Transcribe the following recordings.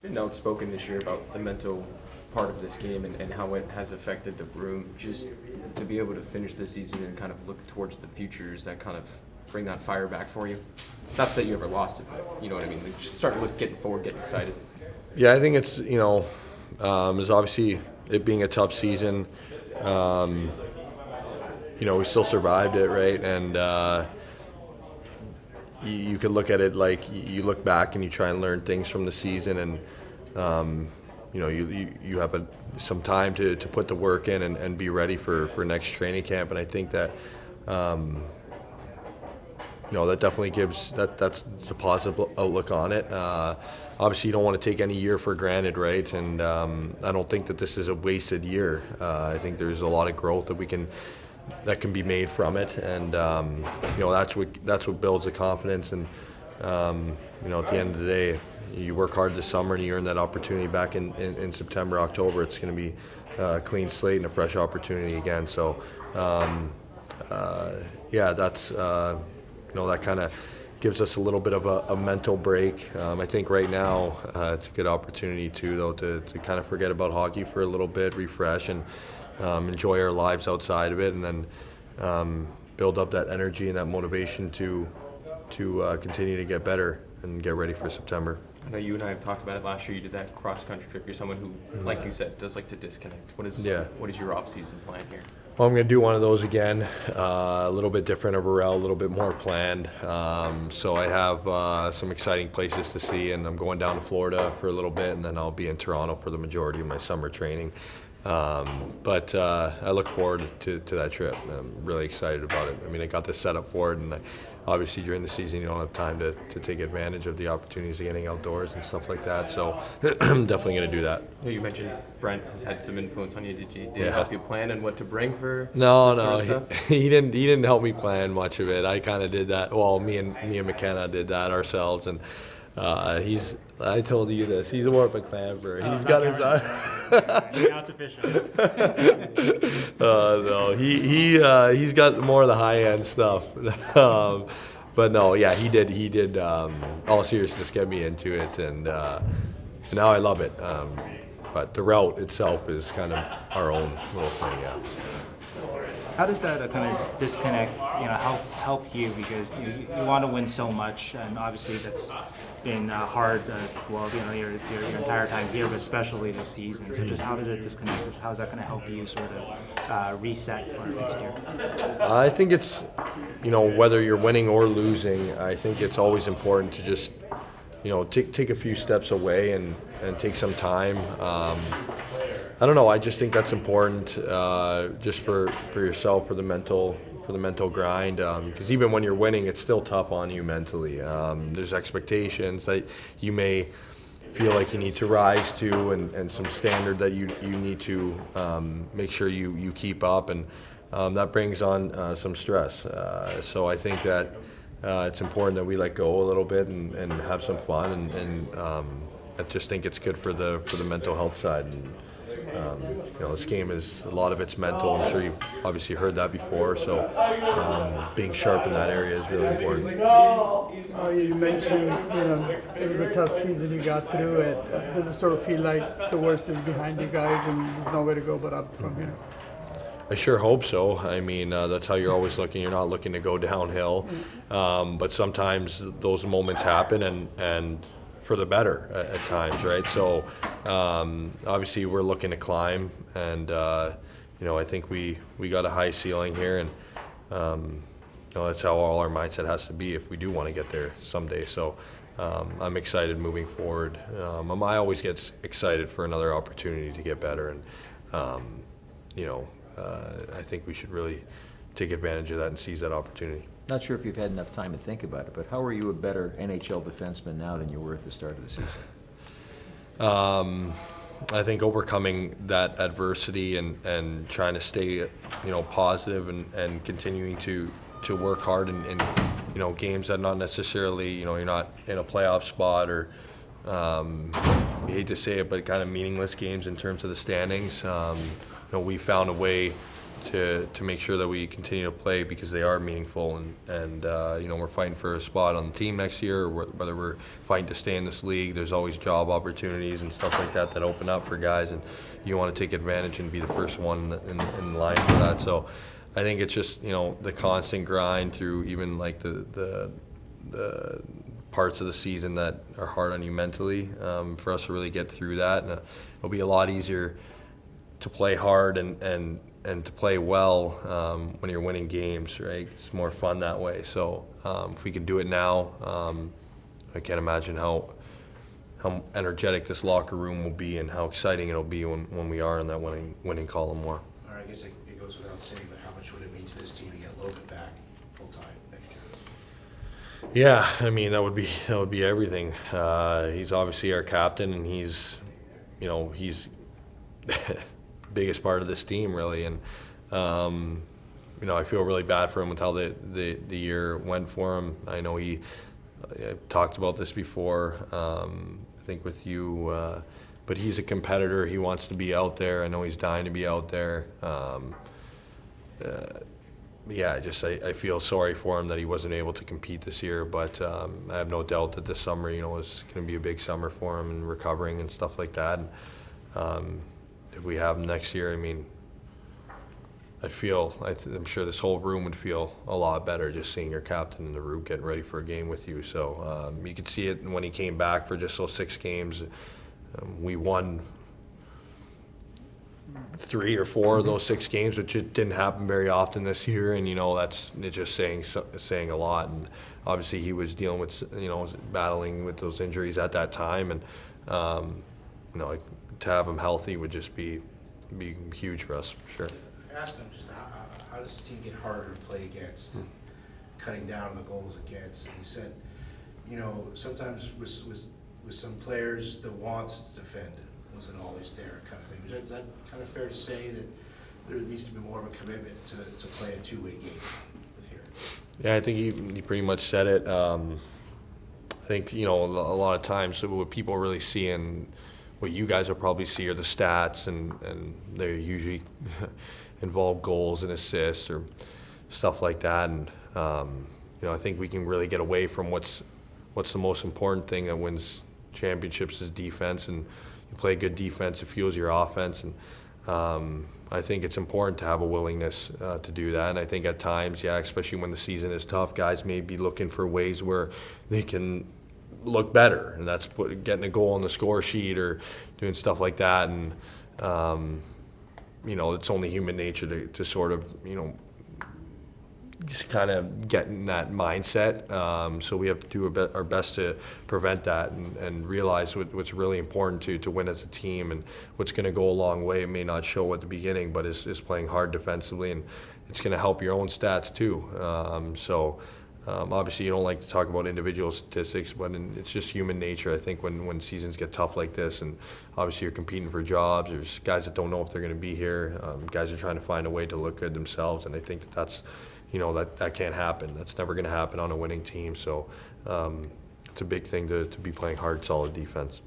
Been outspoken this year about the mental part of this game and how it has affected the room. Just to be able to finish this season and kind of look towards the future, does that kind of bring that fire back for you? Not that you ever lost it, but you know what I mean? Like, just start with getting forward, getting excited. Yeah, I think it's, there's obviously it being a tough season. We still survived it, right? And you could look at it like you look back and you try and learn things from the season, and you have some time to put the work in and be ready for next training camp. And I think that that definitely gives that's the positive outlook on it. Obviously, you don't want to take any year for granted, right? And I don't think that this is a wasted year. I think there's a lot of growth that can be made from it, and that's what builds the confidence. And at the end of the day, you work hard this summer and you earn that opportunity back in September, October. It's going to be a clean slate and a fresh opportunity again. So that's that kind of gives us a little bit of a mental break. I think right now it's a good opportunity too, though, to kind of forget about hockey for a little bit, refresh, and enjoy our lives outside of it, and then build up that energy and that motivation to continue to get better and get ready for September. I know you and I have talked about it last year. You did that cross-country trip. You're someone who, like you said, does like to disconnect. What is your off-season plan here? Well, I'm going to do one of those again, a little bit different of a route, a little bit more planned. So I have some exciting places to see, and I'm going down to Florida for a little bit, and then I'll be in Toronto for the majority of my summer training. But I look forward to that trip. I'm really excited about it. I mean, I got this set up for it, and obviously during the season you don't have time to take advantage of the opportunities of getting outdoors and stuff like that. So I'm definitely going to do that. You mentioned Brent has had some influence on you. Did he help you plan and what to bring for? No, he didn't help me plan much of it. I kind of did that. Well, me and McKenna did that ourselves, and I told you this. He's more of a clamber. He's got his eye. Now it's official. No, he's got more of the high end stuff. But no, yeah, he did. All seriousness, get me into it, and now I love it. But the route itself is kind of our own little thing. Yeah. How does that kind of disconnect, help you? Because you want to win so much, and obviously that's been hard. Your entire time here, but especially this season. So just how does it disconnect? How is that going to help you sort of reset for next year? I think it's, whether you're winning or losing, I think it's always important to just, take a few steps away and take some time. I don't know. I just think that's important, just for yourself, for the mental grind. Because even when you're winning, it's still tough on you mentally. There's expectations that you may feel like you need to rise to, and some standard that you need to make sure you keep up, and that brings on some stress. So I think that it's important that we let go a little bit and have some fun, and I just think it's good for the mental health side. And, this game is, a lot of it's mental. I'm sure you've obviously heard that before. So being sharp in that area is really important. You mentioned, it was a tough season. You got through it. Does it sort of feel like the worst is behind you guys and there's nowhere to go but up from here? I sure hope so. I mean, that's how you're always looking. You're not looking to go downhill. But sometimes those moments happen, and for the better at times, right? So obviously we're looking to climb, and I think we got a high ceiling here, and that's how all our mindset has to be if we do want to get there someday. So I'm excited moving forward. I always get excited for another opportunity to get better, and I think we should really take advantage of that and seize that opportunity. Not sure if you've had enough time to think about it, but how are you a better NHL defenseman now than you were at the start of the season? I think overcoming that adversity and trying to stay, positive and continuing to work hard in games that not necessarily, you're not in a playoff spot, or you hate to say it, but kind of meaningless games in terms of the standings. We found a way to make sure that we continue to play because they are meaningful, and we're fighting for a spot on the team next year, or whether we're fighting to stay in this league. There's always job opportunities and stuff like that open up for guys, and you want to take advantage and be the first one in line for that. So I think it's just the constant grind through even like the parts of the season that are hard on you mentally, for us to really get through that, and it'll be a lot easier to play hard and to play well when you're winning games, right? It's more fun that way. So if we can do it now, I can't imagine how energetic this locker room will be and how exciting it'll be when we are in that winning column more. All right, I guess it goes without saying, but how much would it mean to this team to get Logan back full-time next year? Yeah, I mean that would be everything. He's obviously our captain, and he's biggest part of this team really, and I feel really bad for him with how the year went for him. I know I talked about this before, I think with you, but he's a competitor. He wants to be out there. I know he's dying to be out there. I feel sorry for him that he wasn't able to compete this year, but I have no doubt that this summer, is going to be a big summer for him and recovering and stuff like that. If we have him next year, I mean, I'm sure this whole room would feel a lot better just seeing your captain in the room getting ready for a game with you. So you could see it when he came back for just those 6 games. We won 3 or 4 of those 6 games, which it didn't happen very often this year. And it's just saying a lot. And obviously he was dealing with battling with those injuries at that time, and to have him healthy would just be huge for us, for sure. I asked him just how does the team get harder to play against, and cutting down on the goals against. And he said, sometimes with some players, the wants to defend wasn't always there, kind of thing. Is that kind of fair to say that there needs to be more of a commitment to play a two-way game here? Yeah, I think he pretty much said it. I think a lot of times what people really see and what you guys will probably see are the stats, and they usually involve goals and assists or stuff like that. And I think we can really get away from what's the most important thing that wins championships is defense, and you play good defense, it fuels your offense. And I think it's important to have a willingness to do that. And I think at times, especially when the season is tough, guys may be looking for ways where they can look better, and that's getting a goal on the score sheet or doing stuff like that. And it's only human nature to sort of just kind of get in that mindset. So we have to do our best to prevent that and realize what's really important to win as a team, and what's going to go a long way. It may not show at the beginning, but is playing hard defensively, and it's going to help your own stats too. Obviously, you don't like to talk about individual statistics, but it's just human nature. I think when seasons get tough like this, and obviously you're competing for jobs, there's guys that don't know if they're going to be here. Guys are trying to find a way to look good themselves, and I think that's that can't happen. That's never going to happen on a winning team. So it's a big thing to be playing hard, solid defense.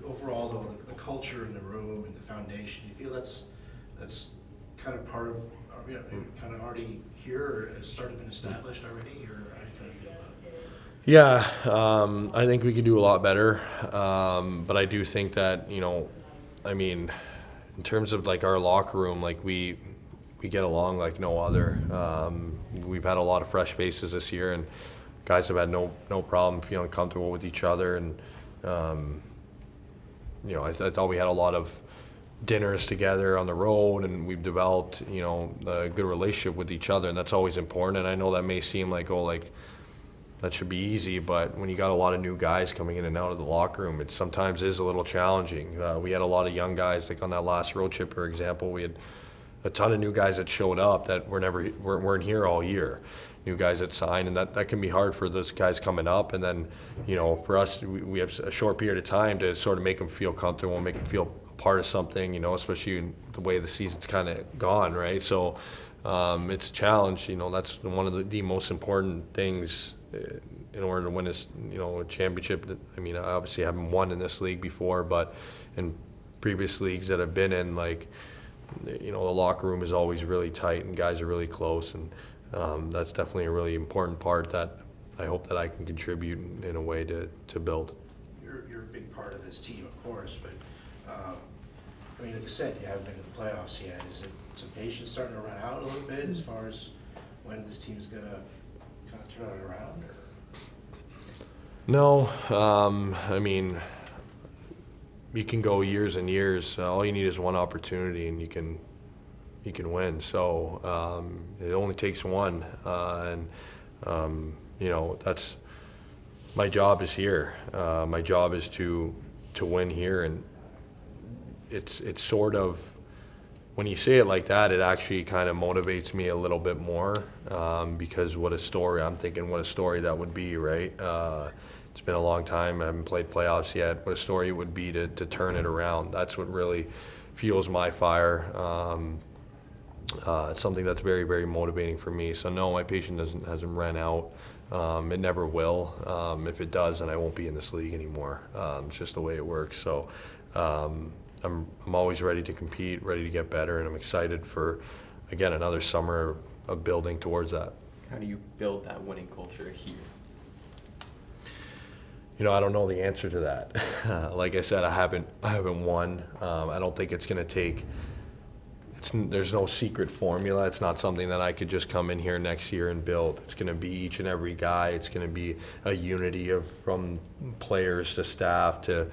Overall, though, the culture in the room and the foundation, you feel that's kind of part of, kind of already here, or has started been established already, or how do you kind of feel about it? Yeah, I think we could do a lot better, but I do think that in terms of like our locker room, like we get along like no other. We've had a lot of fresh faces this year, and guys have had no problem feeling comfortable with each other. And I thought we had a lot of dinners together on the road, and we've developed a good relationship with each other, and that's always important. And I know that may seem like that should be easy, but when you got a lot of new guys coming in and out of the locker room, it sometimes is a little challenging. We had a lot of young guys, like on that last road trip, for example. We had a ton of new guys that showed up that weren't here all year. New guys that signed, and that can be hard for those guys coming up. And then, for us, we have a short period of time to sort of make them feel comfortable, make them feel part of something, especially in the way the season's kind of gone, right? So it's a challenge. That's one of the most important things in order to win this, a championship. I obviously I haven't won in this league before, but in previous leagues that I've been in, like, the locker room is always really tight and guys are really close, and that's definitely a really important part that I hope that I can contribute in a way to build. You're a big part of this team, of course, but I mean, like I said, you haven't been to the playoffs yet. Is it some patience starting to run out a little bit as far as when this team's gonna kind of turn it around? Or? No, I mean, you can go years and years. All you need is one opportunity, and you can win. So it only takes one, and that's my job is here. My job is to win here, and it's sort of, when you say it like that, it actually kind of motivates me a little bit more, because I'm thinking what a story that would be, right? It's been a long time. I haven't played playoffs yet. What a story it would be to turn it around. That's what really fuels my fire. It's something that's very, very motivating for me. So no, my patience hasn't ran out. It never will. If it does, then I won't be in this league anymore. It's just the way it works. So I'm always ready to compete, ready to get better, and I'm excited for, again, another summer of building towards that. How do you build that winning culture here? I don't know the answer to that. Like I said, I haven't won. I don't think it's going to take. There's no secret formula. It's not something that I could just come in here next year and build. It's going to be each and every guy. It's going to be a unity from players to staff to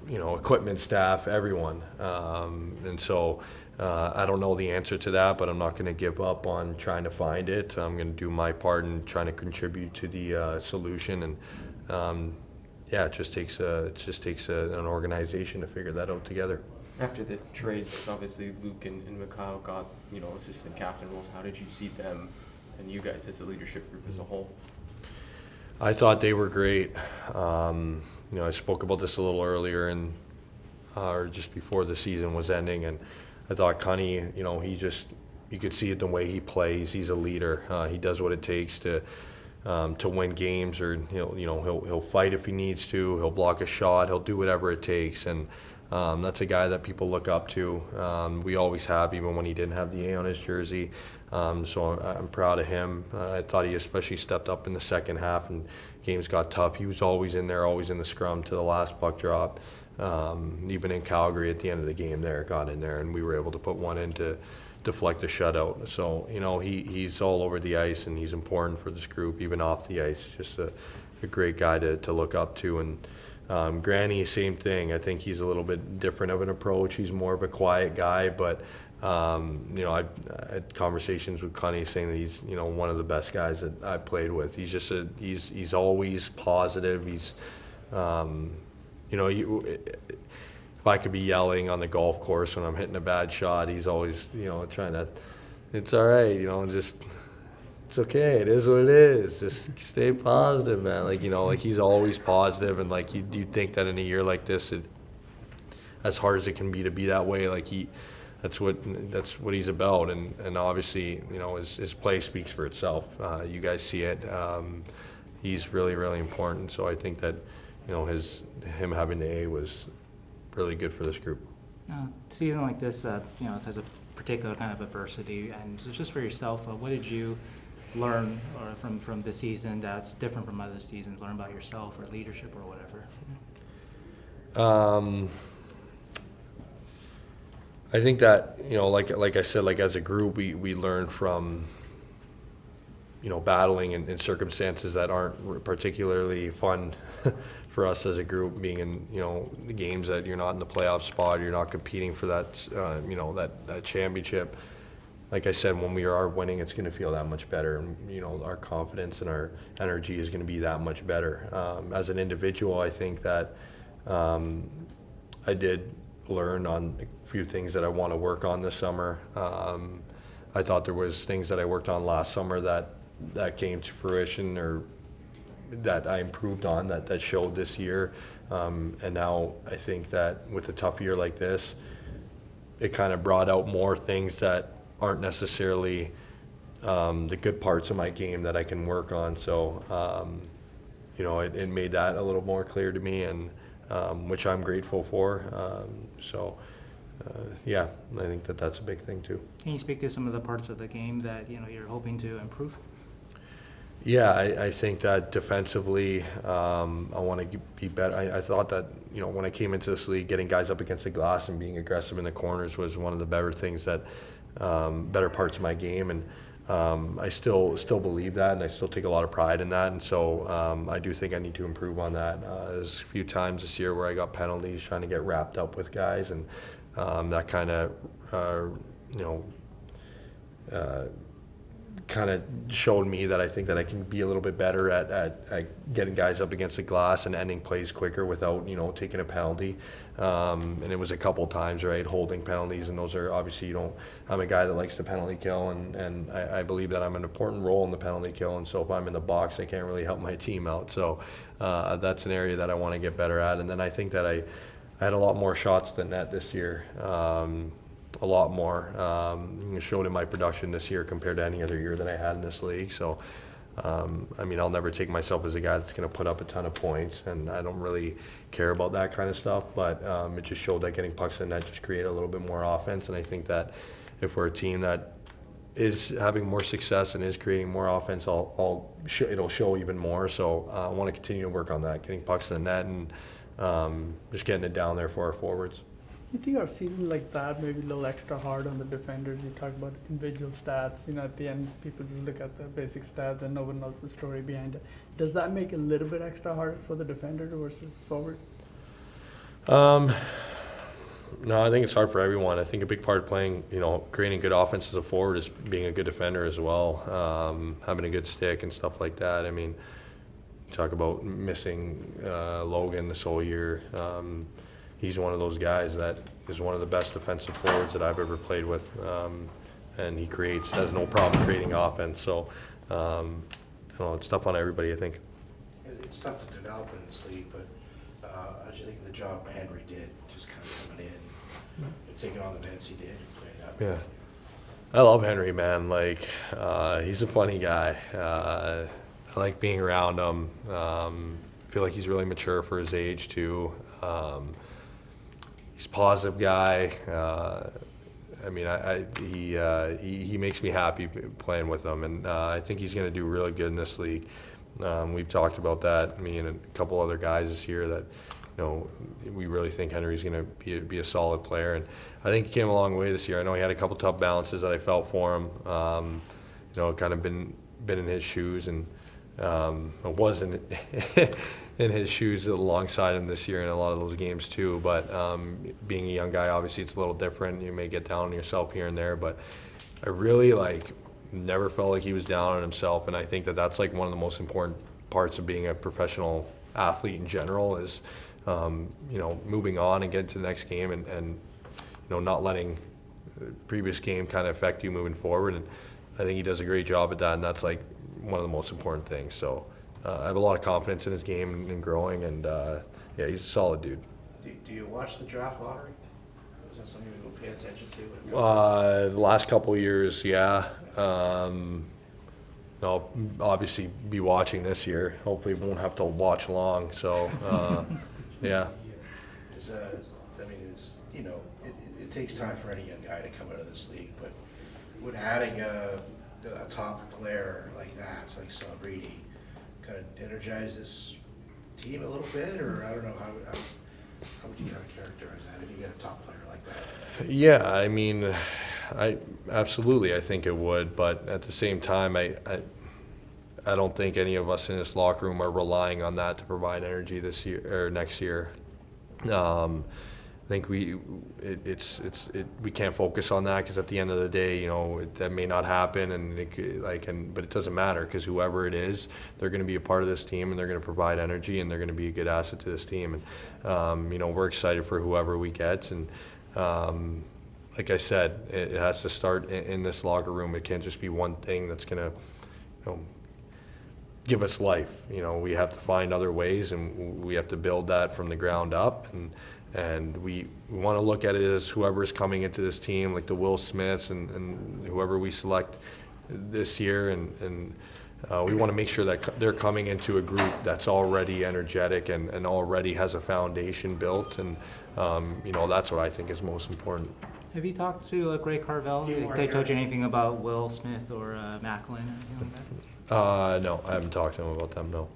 equipment staff, everyone. And so I don't know the answer to that, but I'm not going to give up on trying to find it. I'm going to do my part in trying to contribute to the solution. And it just takes an organization to figure that out together. After the trades, obviously Luke and Mikhail got assistant captain roles. How did you see them and you guys as a leadership group as a whole? I thought they were great. I spoke about this a little earlier, or just before the season was ending, and I thought Connie, you could see it the way he plays. He's a leader. He does what it takes to win games, or he'll fight if he needs to. He'll block a shot. He'll do whatever it takes, and that's a guy that people look up to. We always have, even when he didn't have the A on his jersey. So I'm proud of him. I thought he especially stepped up in the second half, and games got tough. He was always in there, always in the scrum to the last puck drop. Even in Calgary at the end of the game there, got in there, and we were able to put one in to deflect the shutout. So, he's all over the ice, and he's important for this group, even off the ice. Just a great guy to look up to. And Granny, same thing. I think he's a little bit different of an approach. He's more of a quiet guy, but I had conversations with Connie saying that he's one of the best guys that I've played with. He's just he's always positive. He's if I could be yelling on the golf course when I'm hitting a bad shot, he's always trying to. It's all right, just. It's okay. It is what it is. Just stay positive, man. Like he's always positive, and you think that in a year like this, as hard as it can be to be that way, that's what he's about, and obviously, his play speaks for itself. You guys see it. He's really, really important. So I think that, him having the A was really good for this group. Season like this, it has a particular kind of adversity, and so just for yourself, what did you learn from this season that's different from other seasons? Learn about yourself or leadership or whatever. I think that like I said, as a group, we learn from battling in circumstances that aren't particularly fun for us as a group. Being in the games that you're not in the playoff spot, you're not competing for that that championship. Like I said, when we are winning, it's going to feel that much better, and our confidence and our energy is going to be that much better. As an individual, I think that I did learn on a few things that I want to work on this summer. I thought there was things that I worked on last summer that came to fruition, or that I improved on that showed this year. And now I think that with a tough year like this, it kind of brought out more things that aren't necessarily the good parts of my game that I can work on. So, it made that a little more clear to me, and which I'm grateful for. So yeah, I think that's a big thing too. Can you speak to some of the parts of the game that you're hoping to improve? Yeah, I think that defensively, I want to be better. I thought that, when I came into this league, getting guys up against the glass and being aggressive in the corners was one of the better things that, better parts of my game. And I still believe that, and I still take a lot of pride in that. And so I do think I need to improve on that. There's a few times this year where I got penalties trying to get wrapped up with guys, and that kind of, kind of showed me that I think that I can be a little bit better at getting guys up against the glass and ending plays quicker without, taking a penalty. And it was a couple times, right, holding penalties, and those are obviously, I'm a guy that likes the penalty kill, and I believe that I'm an important role in the penalty kill, and so if I'm in the box, I can't really help my team out. So that's an area that I want to get better at. And then I think that I had a lot more shots than net this year. A lot more. It showed in my production this year compared to any other year that I had in this league. So, I'll never take myself as a guy that's going to put up a ton of points, and I don't really care about that kind of stuff. But it just showed that getting pucks in net just create a little bit more offense. And I think that if we're a team that is having more success and is creating more offense, it'll show even more. So I want to continue to work on that, getting pucks in the net and just getting it down there for our forwards. You think our season like that, maybe a little extra hard on the defenders? You talk about individual stats, at the end, people just look at the basic stats and no one knows the story behind it. Does that make it a little bit extra hard for the defender versus forward? No, I think it's hard for everyone. I think a big part of playing, creating good offense as a forward is being a good defender as well, having a good stick and stuff like that. Talk about missing Logan this whole year. He's one of those guys that is one of the best defensive forwards that I've ever played with, and he has no problem creating offense. So, it's tough on everybody, I think. It's tough to develop in this league, but I just think the job Henry did, just kind of coming in and taking on the minutes he did and playing that way. Yeah, I love Henry, man. He's a funny guy. I like being around him. I feel like he's really mature for his age too. He's a positive guy. He makes me happy playing with him, and I think he's going to do really good in this league. We've talked about that, me and a couple other guys this year, that we really think Henry's going to be a solid player, and I think he came a long way this year. I know he had a couple tough balances that I felt for him. Kind of been in his shoes, and it wasn't in his shoes alongside him this year in a lot of those games too. But being a young guy, obviously it's a little different. You may get down on yourself here and there, but I really never felt like he was down on himself. And I think that that's one of the most important parts of being a professional athlete in general is, moving on and getting to the next game and not letting the previous game kind of affect you moving forward. And I think he does a great job at that, and that's one of the most important things. So I have a lot of confidence in his game and growing, and he's a solid dude. Do you watch the draft lottery? Is that something you will pay attention to? The last couple of years, yeah. I'll obviously be watching this year. Hopefully won't have to watch long, so yeah. It takes time for any young guy to come out of this league, but would adding a top player like that, like Sabridi, kind of energize this team a little bit, or I don't know, how would you kind of characterize that if you get a top player like that? Yeah, I absolutely, I think it would, but at the same time, I don't think any of us in this locker room are relying on that to provide energy this year or next year. I think we can't focus on that, because at the end of the day, that may not happen, and but it doesn't matter, because whoever it is, they're going to be a part of this team, and they're going to provide energy, and they're going to be a good asset to this team. And we're excited for whoever we get, and like I said, it has to start in this locker room. It can't just be one thing that's going to give us life. We have to find other ways, and we have to build that from the ground up, and we want to look at it as whoever is coming into this team, like the Will Smiths and whoever we select this year, and we want to make sure that they're coming into a group that's already energetic and already has a foundation built, and that's what I think is most important. Have you talked to Greg Carvel? Did they told you anything about Will Smith or Macklin or anything like that? No, I haven't talked to him about them, no.